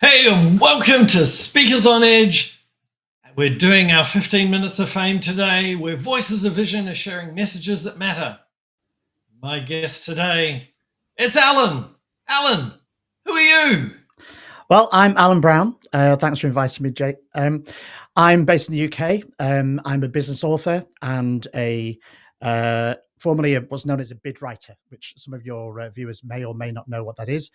Hey, and welcome to Speakers on Edge. We're doing our 15 minutes of fame today, where voices of vision are sharing messages that matter. My guest today, it's Alan. Alan, who are you? Well, I'm Alan Brown. Thanks for inviting me, Jake. I'm based in the UK. I'm a business author and formerly what's known as a bid writer, which some of your viewers may or may not know what that is.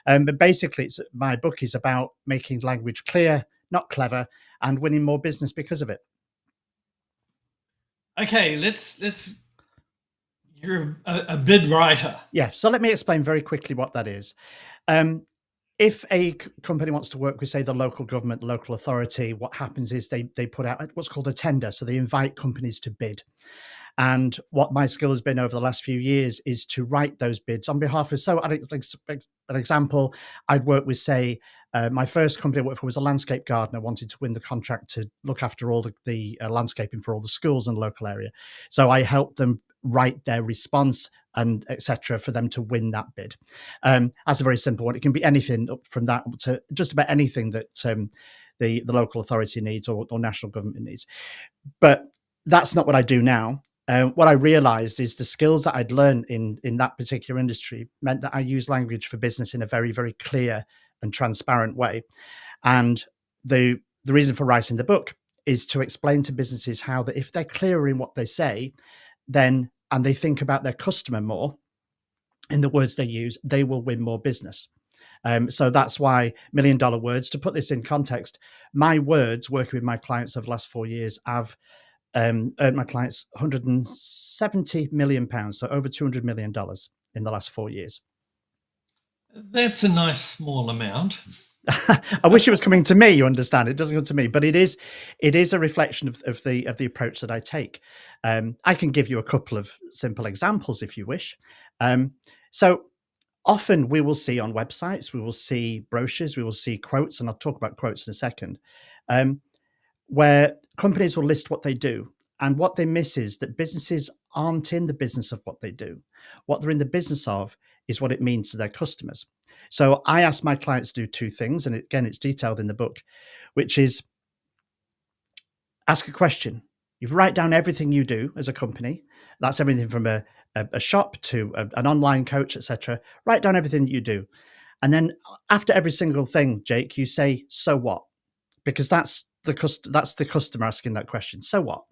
But basically, my book is about making language clear, not clever, and winning more business because of it. Okay, let's. You're a bid writer. Yeah. So let me explain very quickly what that is. If a company wants to work with, say, the local government, local authority, what happens is they put out what's called a tender. So they invite companies to bid. And what my skill has been over the last few years is to write those bids on behalf of. So, an example, I'd work with, say, my first company I worked for was a landscape gardener, wanted to win the contract to look after all the landscaping for all the schools in the local area. So I helped them write their response and etc. for them to win that bid. That's a very simple one. It can be anything up from that to just about anything that the local authority needs or national government needs. But that's not what I do now. What I realized is the skills that I'd learned in that particular industry meant that I use language for business in a very, very clear and transparent way. And the reason for writing the book is to explain to businesses how that if they're clearer in what they say, then and they think about their customer more in the words they use, they will win more business. So that's why $1 million words. To put this in context, my words working with my clients over the last 4 years, I've earned my clients £170 million, so over $200 million in the last 4 years. That's a nice small amount. I wish it was coming to me. You understand? It doesn't come to me, but it is a reflection of the approach that I take. I can give you a couple of simple examples if you wish. So often we will see on websites, we will see brochures, we will see quotes, and I'll talk about quotes in a second, where companies will list what they do. And what they miss is that businesses aren't in the business of what they do. What they're in the business of is what it means to their customers. So I ask my clients to do two things, and again, it's detailed in the book, which is ask a question. You write down everything you do as a company. That's everything from a shop to an online coach, etc. Write down everything that you do. And then after every single thing, Jake, you say, so what? Because that's the customer asking that question. So what?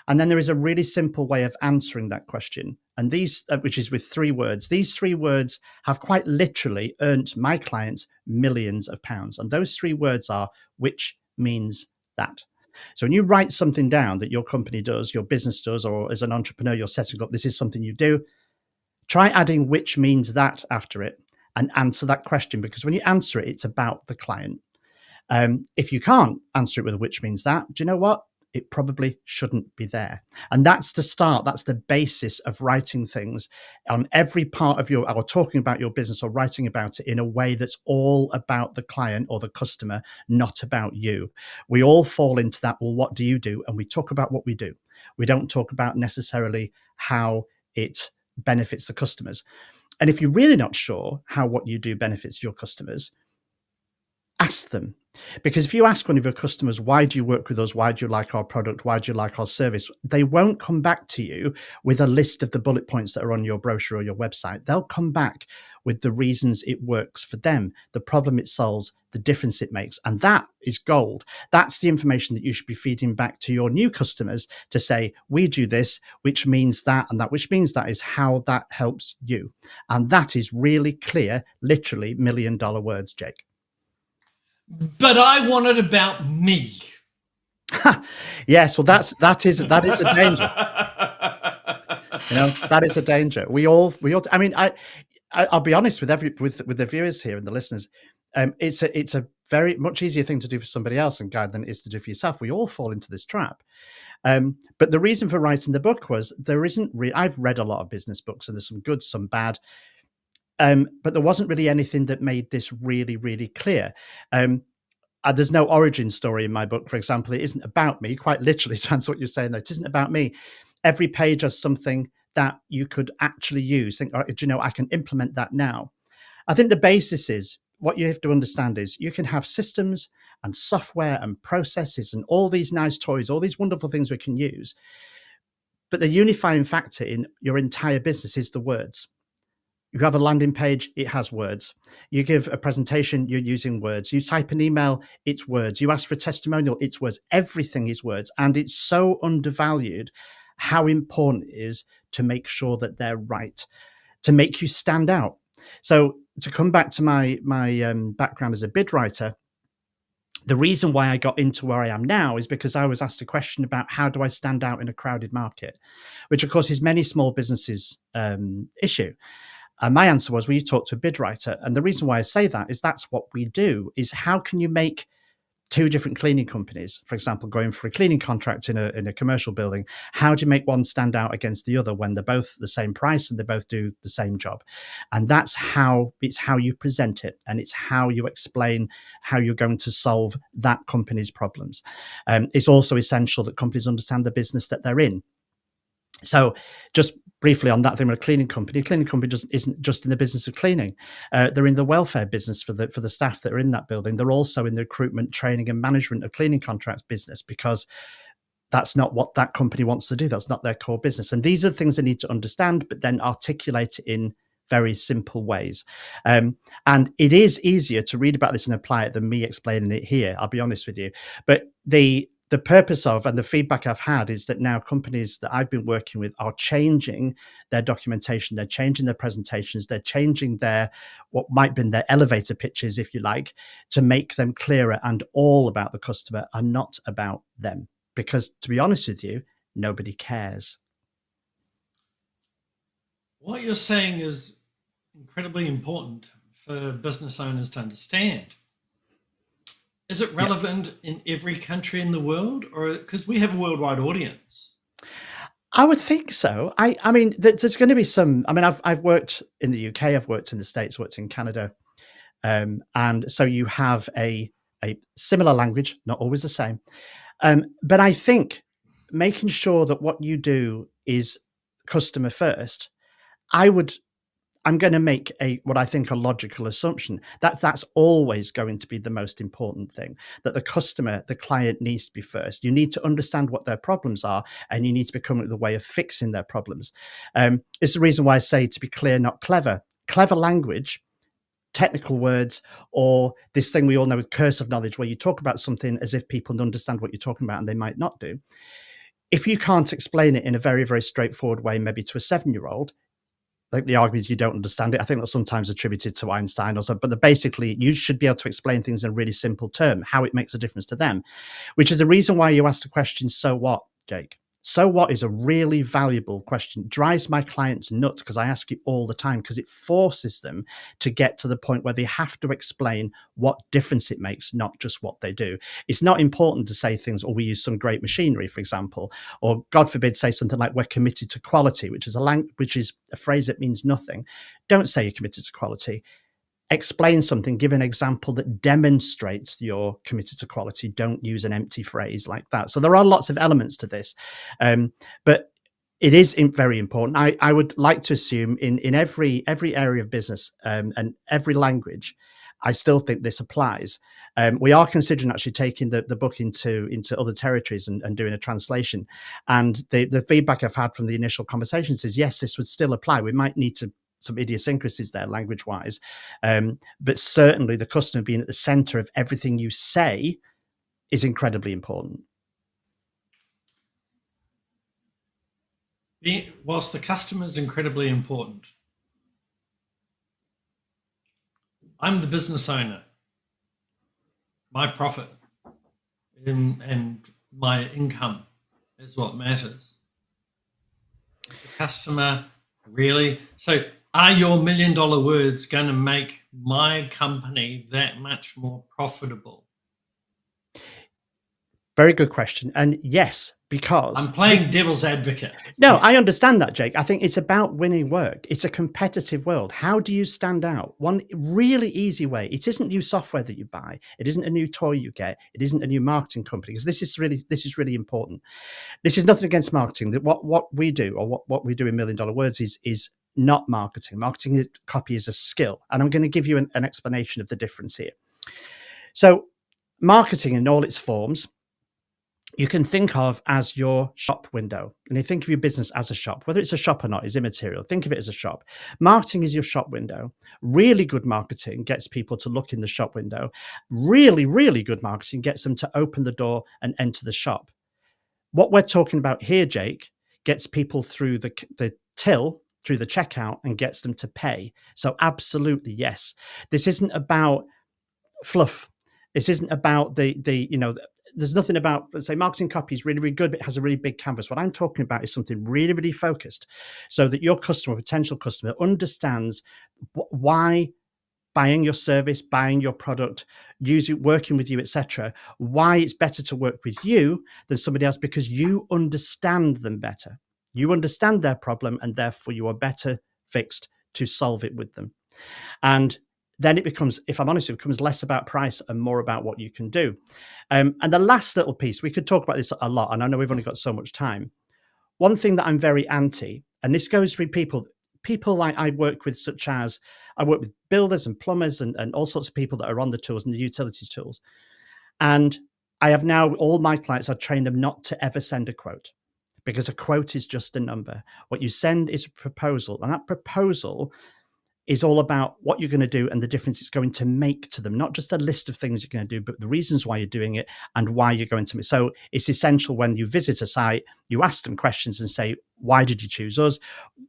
And then there is a really simple way of answering that question. And these, which is with 3 words, these 3 words have quite literally earned my clients millions of pounds. And those 3 words are, which means that. So when you write something down that your company does, your business does, or as an entrepreneur, you're setting up, this is something you do, try adding which means that after it and answer that question. Because when you answer it, it's about the client. If you can't answer it with a which means that, do you know what? It probably shouldn't be there. And that's the start. That's the basis of writing things on every part of or talking about your business or writing about it in a way that's all about the client or the customer, not about you. We all fall into that. Well, what do you do? And we talk about what we do. We don't talk about necessarily how it benefits the customers. And if you're really not sure how what you do benefits your customers, ask them. Because if you ask one of your customers, why do you work with us? Why do you like our product? Why do you like our service? They won't come back to you with a list of the bullet points that are on your brochure or your website. They'll come back with the reasons it works for them, the problem it solves, the difference it makes. And that is gold. That's the information that you should be feeding back to your new customers to say, we do this, which means that, and that which means that is how that helps you. And that is really clear, literally $1 million words, Jake. But I want it about me. Yes, well, that is a danger. That is a danger. We all. I mean, I'll be honest with the viewers here and the listeners. It's a very much easier thing to do for somebody else and guide than it is to do for yourself. We all fall into this trap. But the reason for writing the book was I've read a lot of business books, and there's some good, some bad. But there wasn't really anything that made this really, really clear. There's no origin story in my book, for example. It isn't about me, quite literally, to answer what you're saying, though. It isn't about me. Every page has something that you could actually use. Think, all right, do you know, I can implement that now. I think the basis is what you have to understand is you can have systems and software and processes and all these nice toys, all these wonderful things we can use. But the unifying factor in your entire business is the words. You have a landing page, it has words. You give a presentation, you're using words. You type an email, it's words. You ask for a testimonial, it's words. Everything is words. And it's so undervalued how important it is to make sure that they're right, to make you stand out. So to come back to my background as a bid writer, the reason why I got into where I am now is because I was asked a question about how do I stand out in a crowded market, which of course is many small businesses issue. And my answer was, well, you talk to a bid writer. And the reason why I say that is that's what we do, is how can you make two different cleaning companies, for example, going for a cleaning contract in a commercial building, how do you make one stand out against the other when they're both the same price and they both do the same job? And that's how you present it, and it's how you explain how you're going to solve that company's problems. It's also essential that companies understand the business that they're in. So just briefly on that thing with a cleaning company isn't just in the business of cleaning. They're in the welfare business for the staff that are in that building. They're also in the recruitment, training and management of cleaning contracts business, because that's not what that company wants to do. That's not their core business. And these are the things they need to understand, but then articulate it in very simple ways. And it is easier to read about this and apply it than me explaining it here, I'll be honest with you. But the purpose of, and the feedback I've had, is that now companies that I've been working with are changing their documentation, they're changing their presentations, they're changing their, what might have been their elevator pitches, if you like, to make them clearer and all about the customer and not about them. Because to be honest with you, nobody cares. What you're saying is incredibly important for business owners to understand. Is it relevant in every country in the world, or because we have a worldwide audience? I would think so. I mean, there's going to be some. I mean, I've worked in the UK, I've worked in the States, worked in Canada, and so you have a similar language, not always the same. But I think making sure that what you do is customer first. I'm going to make what I think a logical assumption. That's always going to be the most important thing, that the customer, the client, needs to be first. You need to understand what their problems are, and you need to become the way of fixing their problems. It's the reason why I say to be clear, not clever. Clever language, technical words, or this thing we all know, curse of knowledge, where you talk about something as if people understand what you're talking about and they might not do. If you can't explain it in a very, very straightforward way, maybe to a 7-year-old, like the argument is you don't understand it. I think that's sometimes attributed to Einstein or so, but basically you should be able to explain things in a really simple term, how it makes a difference to them, which is the reason why you asked the question, so what, Jake? So what is a really valuable question. It drives my clients nuts because I ask it all the time, because it forces them to get to the point where they have to explain what difference it makes, not just what they do. It's not important to say things, or we use some great machinery, for example, or God forbid, say something like we're committed to quality, which is a phrase that means nothing. Don't say you're committed to quality. Explain something, give an example that demonstrates you're committed to quality. Don't use an empty phrase like that. So there are lots of elements to this, but it is very important. I would like to assume in every area of business and every language, I still think this applies. We are considering actually taking the book into other territories and doing a translation. And the feedback I've had from the initial conversations is, yes, this would still apply. We might need some idiosyncrasies there language wise, but certainly the customer being at the center of everything you say is incredibly important. Whilst the customer is incredibly important, I'm the business owner. My profit and my income is what matters. Is the customer really? So are your $1 million words going to make my company that much more profitable? Very good question. And yes, because I'm playing devil's advocate. No, I understand that, Jake. I think it's about winning work. It's a competitive world. How do you stand out? One really easy way. It isn't new software that you buy. It isn't a new toy you get. It isn't a new marketing company. Because this is really important. This is nothing against marketing. That what we do, or what we do in $1 Million Words is not marketing. Marketing copy is a skill. And I'm going to give you an explanation of the difference here. So marketing in all its forms, you can think of as your shop window. And you think of your business as a shop. Whether it's a shop or not is immaterial. Think of it as a shop. Marketing is your shop window. Really good marketing gets people to look in the shop window. Really, really good marketing gets them to open the door and enter the shop. What we're talking about here, Jake, gets people through the till, through the checkout, and gets them to pay. So absolutely, yes. This isn't about fluff. This isn't about there's nothing about, let's say, marketing copy is really, really good, but it has a really big canvas. What I'm talking about is something really, really focused so that your customer, potential customer, understands why buying your service, buying your product, working with you, etc., why it's better to work with you than somebody else, because you understand them better. You understand their problem, and therefore you are better fixed to solve it with them. And then it becomes, if I'm honest, it becomes less about price and more about what you can do. And the last little piece, we could talk about this a lot, and I know we've only got so much time. One thing that I'm very anti, and this goes with people like I work with, such as I work with builders and plumbers and all sorts of people that are on the tools and the utilities tools. And I have now, all my clients, I've trained them not to ever send a quote, because a quote is just a number. What you send is a proposal, and that proposal is all about what you're going to do and the difference it's going to make to them, not just a list of things you're going to do, but the reasons why you're doing it and why you're going to. So it's essential when you visit a site, you ask them questions and say, why did you choose us?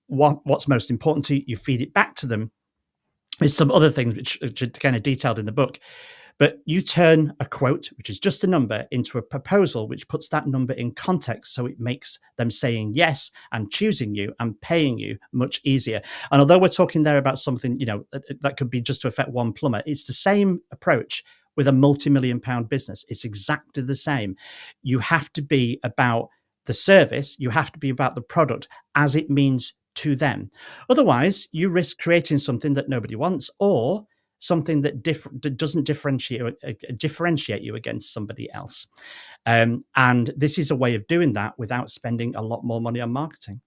What's most important to you? You feed it back to them. There's some other things which are kind of detailed in the book. But you turn a quote, which is just a number, into a proposal, which puts that number in context. So it makes them saying yes and choosing you and paying you much easier. And although we're talking there about something, that could be just to affect one plumber, it's the same approach with a multi-million-pound business. It's exactly the same. You have to be about the service. You have to be about the product as it means to them. Otherwise, you risk creating something that nobody wants, or something that doesn't differentiate you against somebody else. And this is a way of doing that without spending a lot more money on marketing.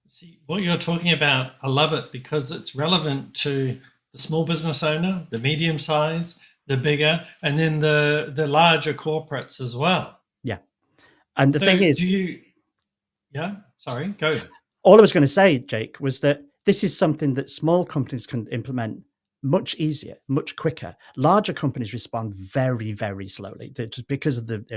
See, what you're talking about, I love it, because it's relevant to the small business owner, the medium size, the bigger, and then the larger corporates as well. Yeah. And the thing is, sorry, go. All I was going to say, Jake, was that this is something that small companies can implement much easier, much quicker. Larger companies respond very, very slowly, just because of the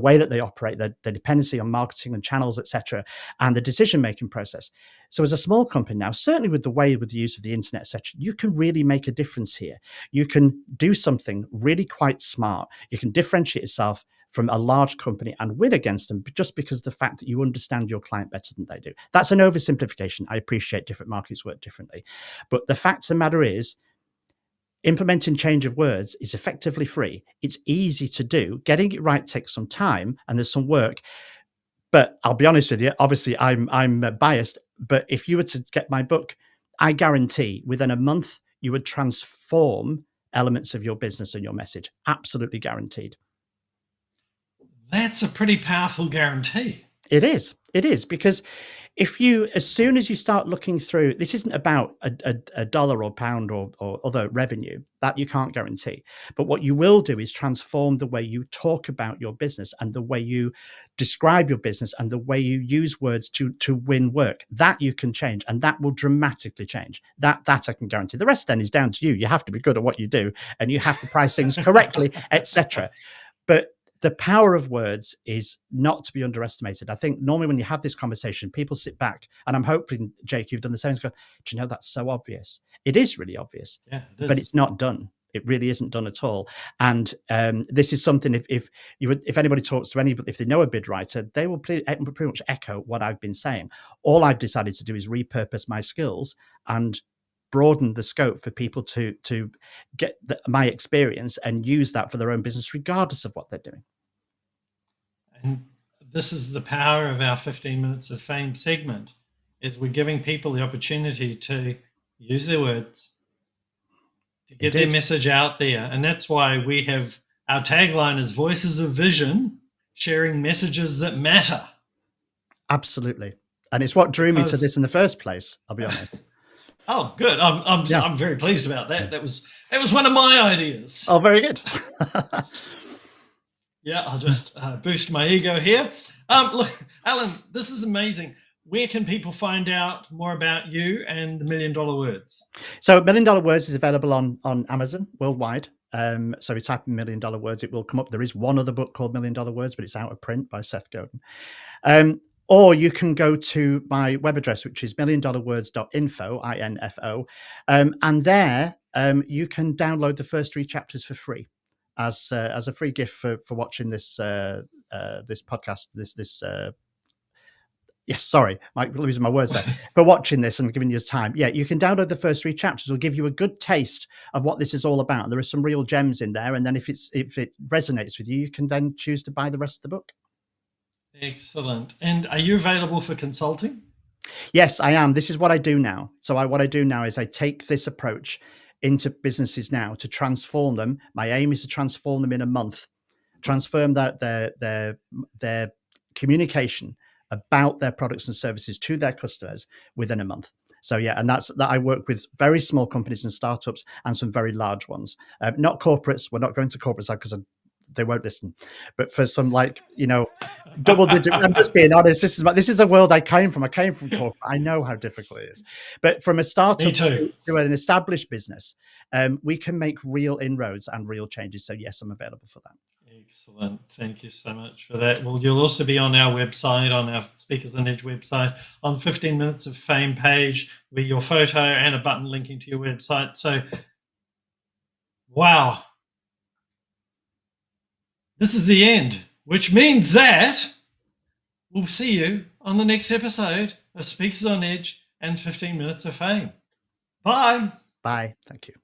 way that they operate, the dependency on marketing and channels, etc., and the decision-making process. So as a small company now, certainly with the use of the internet, etc., you can really make a difference here. You can do something really quite smart. You can differentiate yourself from a large company and win against them just because of the fact that you understand your client better than they do. That's an oversimplification. I appreciate different markets work differently. But the fact of the matter is, implementing change of words is effectively free. It's easy to do. Getting it right takes some time and there's some work. But I'll be honest with you, obviously I'm biased, but if you were to get my book, I guarantee within a month, you would transform elements of your business and your message. Absolutely guaranteed. That's a pretty powerful guarantee. It is. It is, because as soon as you start looking through, this isn't about a dollar or pound or other revenue that you can't guarantee. But what you will do is transform the way you talk about your business and the way you describe your business and the way you use words to win work. That you can change, and that will dramatically change. That I can guarantee. The rest then is down to you. You have to be good at what you do, and you have to price things correctly, etc. But the power of words is not to be underestimated. I think normally when you have this conversation, people sit back, and I'm hoping, Jake, you've done the same. Do you know, that's so obvious? It is really obvious, but it's not done. It really isn't done at all. And this is something, if anybody talks to anybody, if they know a bid writer, they will pretty much echo what I've been saying. All I've decided to do is repurpose my skills and broaden the scope for people to get my experience and use that for their own business, regardless of what they're doing. And this is the power of our 15 minutes of fame segment, is we're giving people the opportunity to use their words, to get their message out there. And that's why we have our tagline is Voices of Vision, sharing messages that matter. Absolutely. And it's what drew me to Because- this in the first place, I'll be honest. Oh, good. I'm very pleased about that. That was one of my ideas. Oh, very good. Yeah, I'll just boost my ego here. Look, Alan, this is amazing. Where can people find out more about you and the $1 Million Words? So $1 Million Words is available on Amazon worldwide. So we type in $1 Million Words, it will come up. There is one other book called $1 Million Words, but it's out of print by Seth Godin. Or you can go to my web address, which is milliondollarwords.info, INFO. And there you can download the first 3 chapters for free as a free gift for watching this this podcast. Yes, sorry, losing my words there. For watching this and giving you time. Yeah, you can download the first 3 chapters. It'll give you a good taste of what this is all about. There are some real gems in there. And then if it resonates with you, you can then choose to buy the rest of the book. Excellent. And are you available for consulting? Yes, I am. This is what I do now. So what I do now is I take this approach into businesses now to transform them. My aim is to transform them in a month, transform their communication about their products and services to their customers within a month. So yeah, and that I work with very small companies and startups and some very large ones. Not corporates. We're not going to corporates because they won't listen. But for some double digit, I'm just being honest. This is a world I came from. I came from corporate. I know how difficult it is. But from a startup to an established business, we can make real inroads and real changes. So yes, I'm available for that. Excellent. Thank you so much for that. Well, you'll also be on our website, on our Speakers on Edge website, on the 15 Minutes of Fame page with your photo and a button linking to your website. So, wow. This is the end, which means that we'll see you on the next episode of Speakers on Edge and 15 Minutes of Fame. Bye. Bye. Thank you.